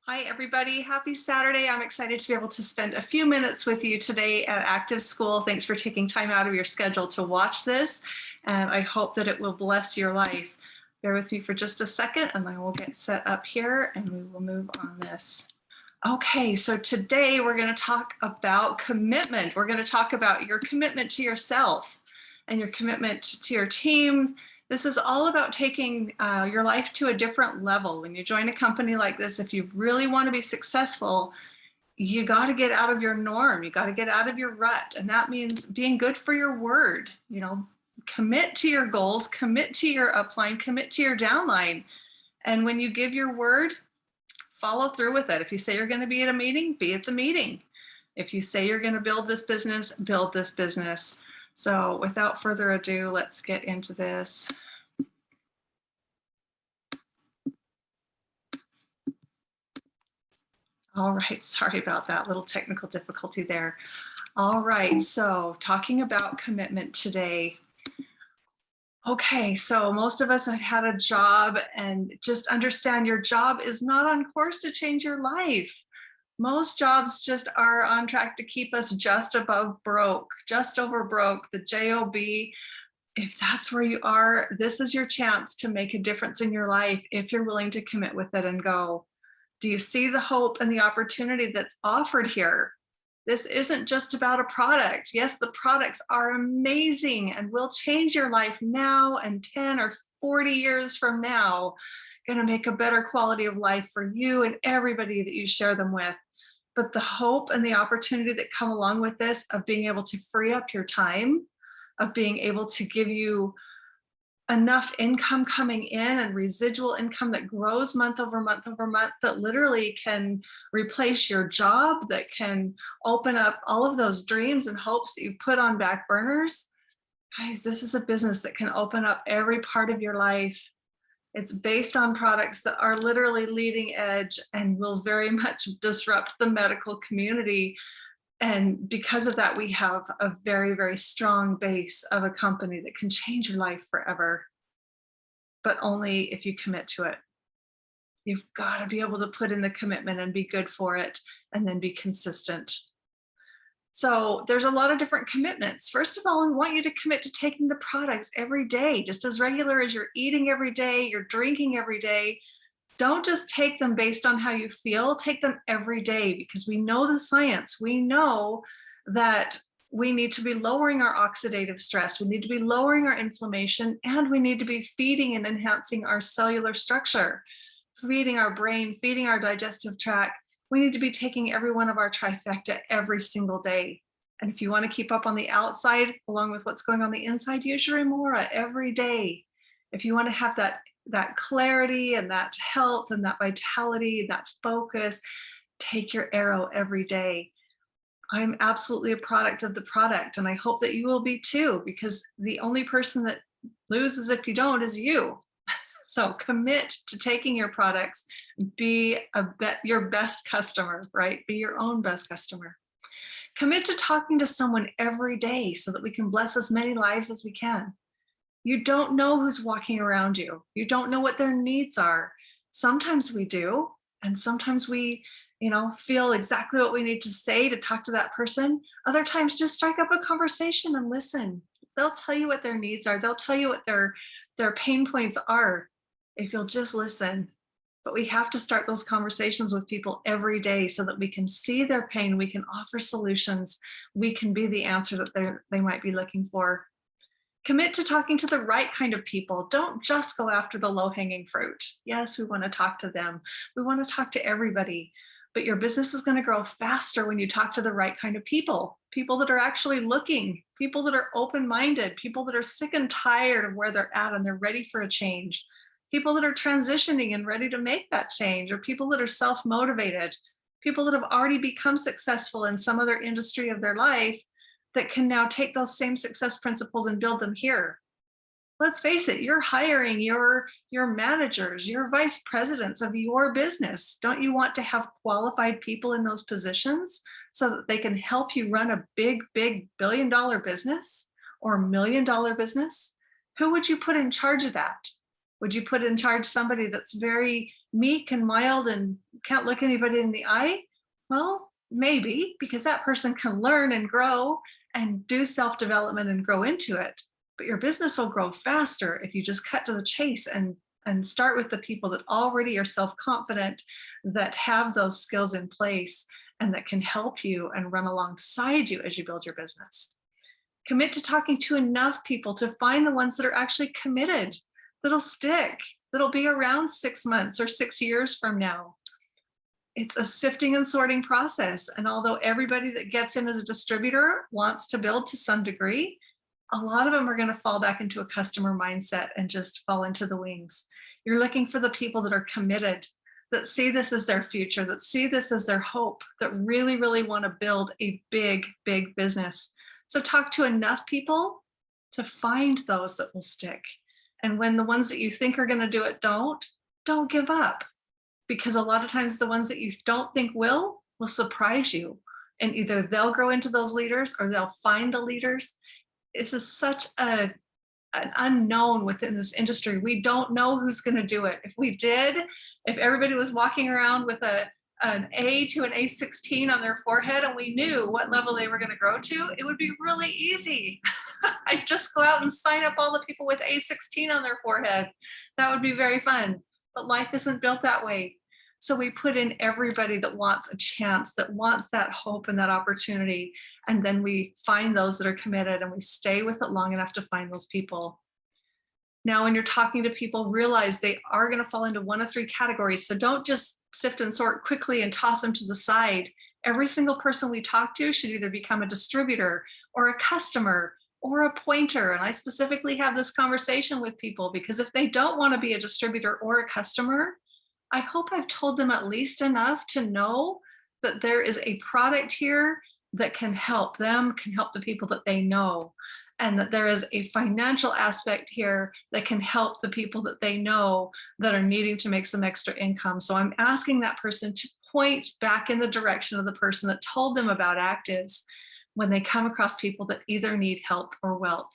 Hi, everybody. Happy Saturday. I'm excited to be able to spend a few minutes with you today at Activz School. Thanks for taking time out of your schedule to watch this, and I hope that it will bless your life. Bear with me for just a second, and I will get set up here, and we will move on this. Okay, so today we're going to talk about commitment. We're going to talk about your commitment to yourself and your commitment to your team. This is all about taking your life to a different level. When you join a company like this, if you really want to be successful, you got to get out of your norm. You got to get out of your rut. And that means being good for your word. Commit to your goals, commit to your upline, commit to your downline. And when you give your word, follow through with it. If you say you're going to be at a meeting, be at the meeting. If you say you're going to build this business, build this business. So without further ado, let's get into this. All right, sorry about that little technical difficulty there. All right, so talking about commitment today. Okay, so most of us have had a job, and just understand your job is not on course to change your life. Most jobs just are on track to keep us just above broke, just over broke, the JOB. If that's where you are, this is your chance to make a difference in your life if you're willing to commit with it and go. Do you see the hope and the opportunity that's offered here? This isn't just about a product. Yes, the products are amazing and will change your life now and 10 or 40 years from now, going to make a better quality of life for you and everybody that you share them with. But the hope and the opportunity that come along with this of being able to free up your time, of being able to give you enough income coming in and residual income that grows month over month over month, that literally can replace your job, that can open up all of those dreams and hopes that you've put on back burners. Guys, this is a business that can open up every part of your life. It's based on products that are literally leading edge and will very much disrupt the medical community. And because of that, we have a very, very strong base of a company that can change your life forever, but only if you commit to it. You've got to be able to put in the commitment and be good for it, and then be consistent. So there's a lot of different commitments. First of all, we want you to commit to taking the products every day, just as regular as you're eating every day, you're drinking every day. Don't just take them based on how you feel, take them every day, because we know the science. We know that we need to be lowering our oxidative stress, we need to be lowering our inflammation, and we need to be feeding and enhancing our cellular structure, feeding our brain, feeding our digestive tract. We need to be taking every one of our trifecta every single day. And if you want to keep up on the outside, along with what's going on the inside, use your Remora every day. If you want to have that clarity and that health and that vitality, that focus, take your Arrow every day. I'm absolutely a product of the product, and I hope that you will be too, because the only person that loses if you don't is you. So commit to taking your products, be your best customer, right? Be your own best customer. Commit to talking to someone every day so that we can bless as many lives as we can. You don't know who's walking around you. You don't know what their needs are. Sometimes we do, and sometimes we, feel exactly what we need to say to talk to that person. Other times, just strike up a conversation and listen. They'll tell you what their needs are. They'll tell you what their pain points are if you'll just listen. But we have to start those conversations with people every day so that we can see their pain, we can offer solutions, we can be the answer that they might be looking for. Commit to talking to the right kind of people. Don't just go after the low-hanging fruit. Yes, we want to talk to them. We want to talk to everybody. But your business is going to grow faster when you talk to the right kind of people. People that are actually looking, people that are open-minded, people that are sick and tired of where they're at and they're ready for a change. People that are transitioning and ready to make that change, or people that are self-motivated, people that have already become successful in some other industry of their life that can now take those same success principles and build them here. Let's face it, you're hiring your managers, your vice presidents of your business. Don't you want to have qualified people in those positions so that they can help you run a big, big billion-dollar business or million-dollar business? Who would you put in charge of that? Would you put in charge somebody that's very meek and mild and can't look anybody in the eye? Well, maybe, because that person can learn and grow and do self-development and grow into it. But your business will grow faster if you just cut to the chase and start with the people that already are self-confident, that have those skills in place, and that can help you and run alongside you as you build your business. Commit to talking to enough people to find the ones that are actually committed, that'll stick, that'll be around 6 months or 6 years from now. It's a sifting and sorting process. And although everybody that gets in as a distributor wants to build to some degree, a lot of them are going to fall back into a customer mindset and just fall into the wings. You're looking for the people that are committed, that see this as their future, that see this as their hope, that really, really want to build a big, big business. So talk to enough people to find those that will stick. And when the ones that you think are going to do it don't give up. Because a lot of times the ones that you don't think will surprise you. And either they'll grow into those leaders or they'll find the leaders. This is such an unknown within this industry. We don't know who's going to do it. If we did, if everybody was walking around with an A to an A16 on their forehead and we knew what level they were going to grow to, it would be really easy. I'd just go out and sign up all the people with A16 on their forehead. That would be very fun. But life isn't built that way. So we put in everybody that wants a chance, that wants that hope and that opportunity. And then we find those that are committed and we stay with it long enough to find those people. Now, when you're talking to people, realize they are going to fall into one of three categories. So don't just sift and sort quickly and toss them to the side. Every single person we talk to should either become a distributor or a customer or a pointer. And I specifically have this conversation with people because if they don't want to be a distributor or a customer, I hope I've told them at least enough to know that there is a product here that can help them, can help the people that they know, and that there is a financial aspect here that can help the people that they know that are needing to make some extra income. So I'm asking that person to point back in the direction of the person that told them about Activz when they come across people that either need health or wealth.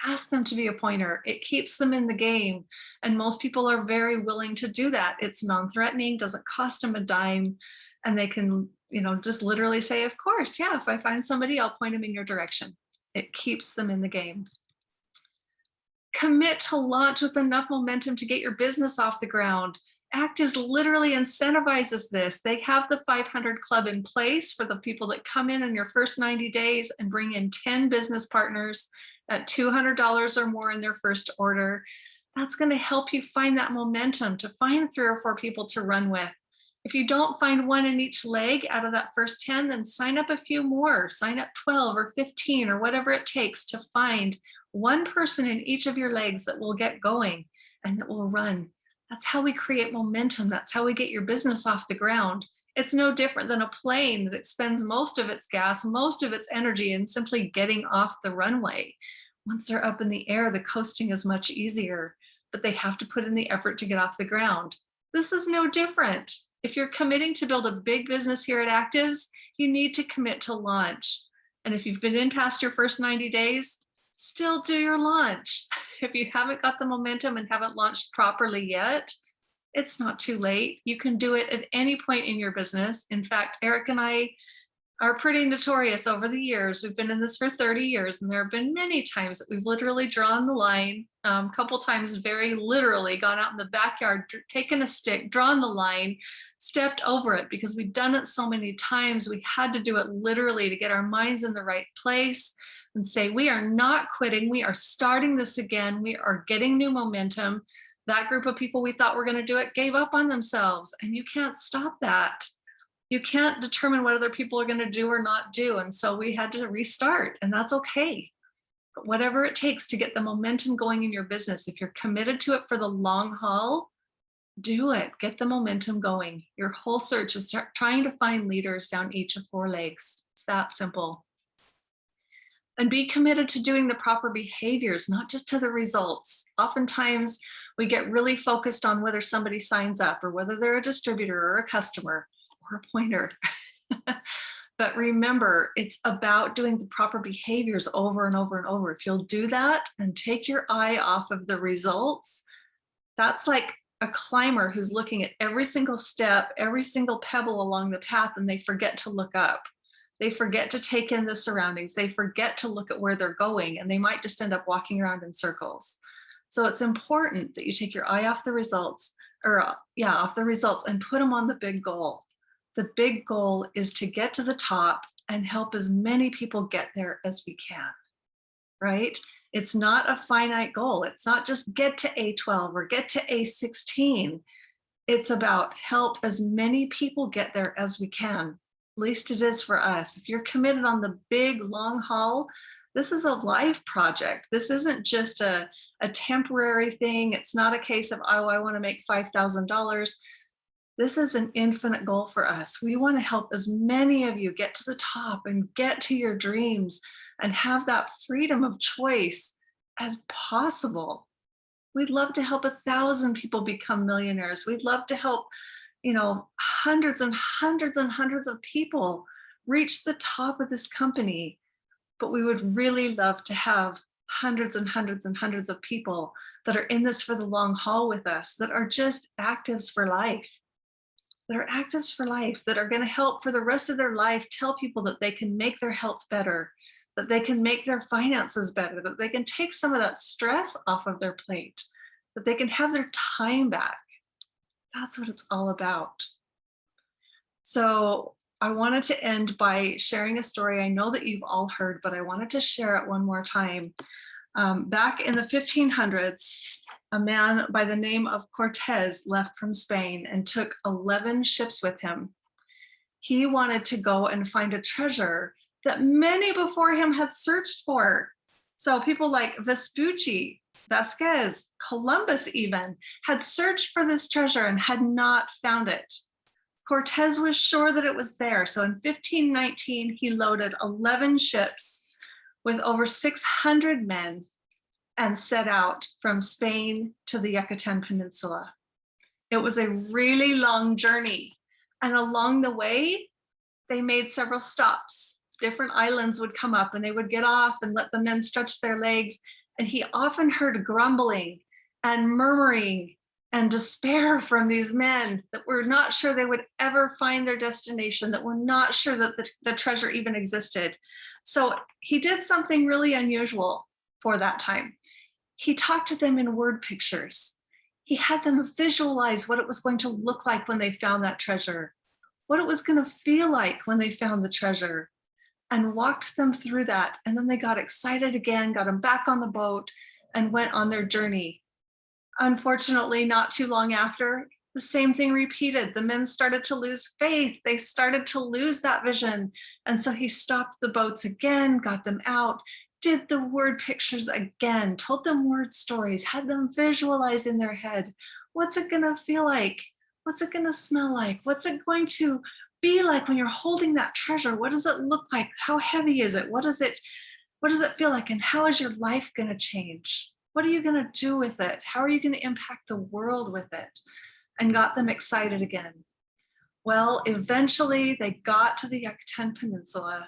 Ask them to be a pointer. It keeps them in the game. And most people are very willing to do that. It's non-threatening, doesn't cost them a dime. And they can, just literally say, of course, yeah, if I find somebody, I'll point them in your direction. It keeps them in the game. Commit to launch with enough momentum to get your business off the ground. Activz literally incentivizes this. They have the 500 Club in place for the people that come in your first 90 days and bring in 10 business partners at $200 or more in their first order. That's going to help you find that momentum, to find 3 or 4 people to run with. If you don't find one in each leg out of that first 10, then sign up a few more. Sign up 12 or 15 or whatever it takes to find one person in each of your legs that will get going and that will run. That's how we create momentum. That's how we get your business off the ground. It's no different than a plane that expends most of its gas, most of its energy in simply getting off the runway. Once they're up in the air, the coasting is much easier, but they have to put in the effort to get off the ground. This is no different. If you're committing to build a big business here at Activz, you need to commit to launch. And if you've been in past your first 90 days, still do your launch. If you haven't got the momentum and haven't launched properly yet, it's not too late. You can do it at any point in your business. In fact, Eric and I are pretty notorious over the years. We've been in this for 30 years, and there have been many times that we've literally drawn the line, a couple times very literally gone out in the backyard, taken a stick, drawn the line, stepped over it because we've done it so many times. We had to do it literally to get our minds in the right place and say, we are not quitting. We are starting this again. We are getting new momentum. That group of people we thought were going to do it gave up on themselves, and you can't stop that. You can't determine what other people are going to do or not do. And so we had to restart, and that's okay. But whatever it takes to get the momentum going in your business, if you're committed to it for the long haul, do it. Get the momentum going. Your whole search is trying to find leaders down each of 4 legs. It's that simple. And be committed to doing the proper behaviors, not just to the results. Oftentimes, we get really focused on whether somebody signs up or whether they're a distributor or a customer or a pointer. But remember, it's about doing the proper behaviors over and over and over. If you'll do that and take your eye off of the results, that's like a climber who's looking at every single step, every single pebble along the path, and they forget to look up. They forget to take in the surroundings. They forget to look at where they're going, and they might just end up walking around in circles. So it's important that you take your eye off the results, off the results, and put them on the big goal. The big goal is to get to the top and help as many people get there as we can, right? It's not a finite goal. It's not just get to A12 or get to A16. It's about help as many people get there as we can. At least it is for us. If you're committed on the big long haul, this is a life project. This isn't just a temporary thing. It's not a case of, oh, I want to make $5,000. This is an infinite goal for us. We want to help as many of you get to the top and get to your dreams and have that freedom of choice as possible. We'd love to help 1,000 people become millionaires. We'd love to help, hundreds and hundreds and hundreds of people reach the top of this company. But we would really love to have hundreds and hundreds and hundreds of people that are in this for the long haul with us, that are just actives for life, that are going to help for the rest of their life, tell people that they can make their health better, that they can make their finances better, that they can take some of that stress off of their plate, that they can have their time back. That's what it's all about. So I wanted to end by sharing a story I know that you've all heard, but I wanted to share it one more time. Back in the 1500s, a man by the name of Cortez left from Spain and took 11 ships with him. He wanted to go and find a treasure that many before him had searched for. So people like Vespucci, Vasquez, Columbus even had searched for this treasure and had not found it. Cortez was sure that it was there. So in 1519, he loaded 11 ships with over 600 men and set out from Spain to the Yucatan Peninsula. It was a really long journey. And along the way, they made several stops. Different islands would come up and they would get off and let the men stretch their legs. And he often heard grumbling and murmuring and despair from these men that were not sure they would ever find their destination, that were not sure that the treasure even existed. So he did something really unusual for that time. He talked to them in word pictures. He had them visualize what it was going to look like when they found that treasure, what it was going to feel like when they found the treasure, and walked them through that. And then they got excited again, got them back on the boat, and went on their journey. Unfortunately, not too long after, the same thing repeated. The men started to lose faith. They started to lose that vision. And so he stopped the boats again, got them out, did the word pictures again, told them word stories, had them visualize in their head. What's it going to feel like? What's it going to smell like? What's it going to be like when you're holding that treasure? What does it look like? How heavy is it? What does it feel like? And how is your life going to change? What are you going to do with it? How are you going to impact the world with it? And got them excited again. Well, eventually they got to the Yucatan Peninsula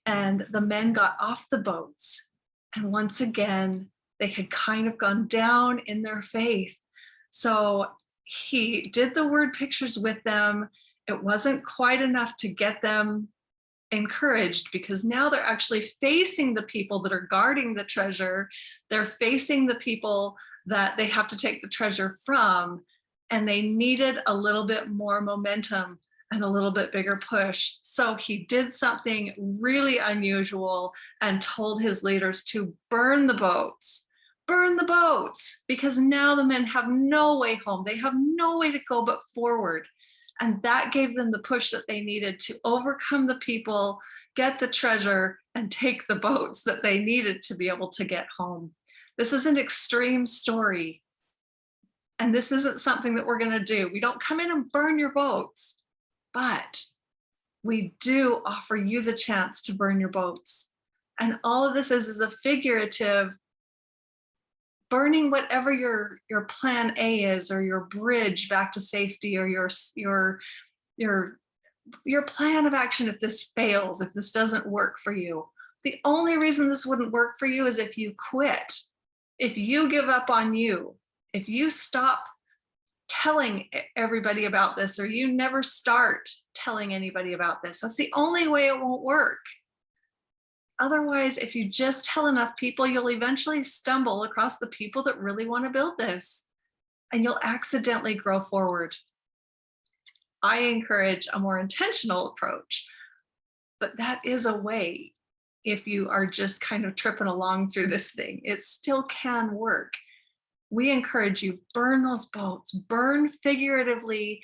and the men got off the boats. And once again, they had kind of gone down in their faith. So he did the word pictures with them. It wasn't quite enough to get them encouraged, because now they're actually facing the people that are guarding the treasure. They're facing the people that they have to take the treasure from, and they needed a little bit more momentum and a little bit bigger push. So he did something really unusual and told his leaders to burn the boats, because now the men have no way home. They have no way to go but forward. And that gave them the push that they needed to overcome the people, get the treasure, and take the boats that they needed to be able to get home. This is an extreme story. And this isn't something that we're going to do. We don't come in and burn your boats, but we do offer you the chance to burn your boats. And all of this is a figurative burning whatever your plan A is, or your bridge back to safety, or your plan of action if this fails, if this doesn't work for you. The only reason this wouldn't work for you is if you quit, if you give up on you, if you stop telling everybody about this, or you never start telling anybody about this. That's the only way it won't work. Otherwise, if you just tell enough people, you'll eventually stumble across the people that really want to build this, and you'll accidentally grow forward. I encourage a more intentional approach, but that is a way. If you are just kind of tripping along through this thing, it still can work. We encourage you, burn those boats, burn figuratively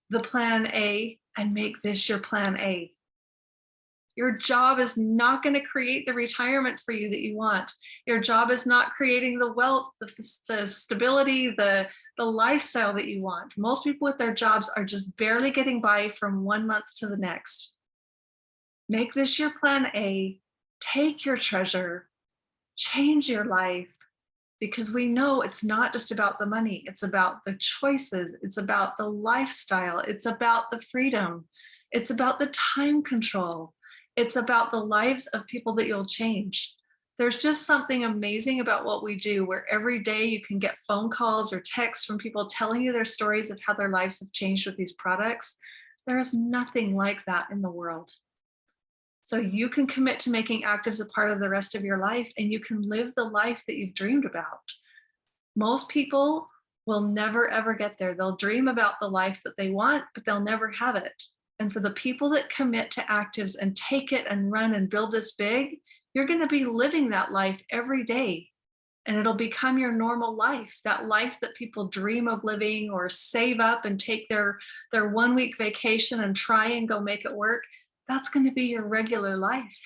the plan A, and make this your plan A. Your job is not going to create the retirement for you that you want. Your job is not creating the wealth, the stability, the lifestyle that you want. Most people with their jobs are just barely getting by from 1 month to the next. Make this your plan A, take your treasure, change your life, because we know it's not just about the money. It's about the choices. It's about the lifestyle. It's about the freedom. It's about the time control. It's about the lives of people that you'll change. There's just something amazing about what we do, where every day you can get phone calls or texts from people telling you their stories of how their lives have changed with these products. There is nothing like that in the world. So you can commit to making Activz a part of the rest of your life, and you can live the life that you've dreamed about. Most people will never, ever get there. They'll dream about the life that they want, but they'll never have it. And for the people that commit to Activz and take it and run and build this big, you're going to be living that life every day. And it'll become your normal life, that life that people dream of living or save up and take their 1 week vacation and try and go make it work. That's going to be your regular life.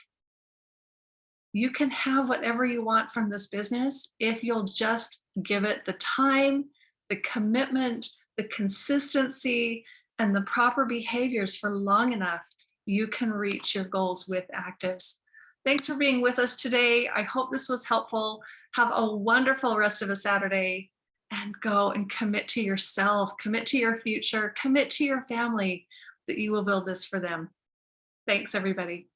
You can have whatever you want from this business if you'll just give it the time, the commitment, the consistency, and the proper behaviors for long enough. You can reach your goals with Activz. Thanks for being with us today. I hope this was helpful. Have a wonderful rest of a Saturday, and go and commit to yourself, commit to your future, commit to your family that you will build this for them. Thanks, everybody.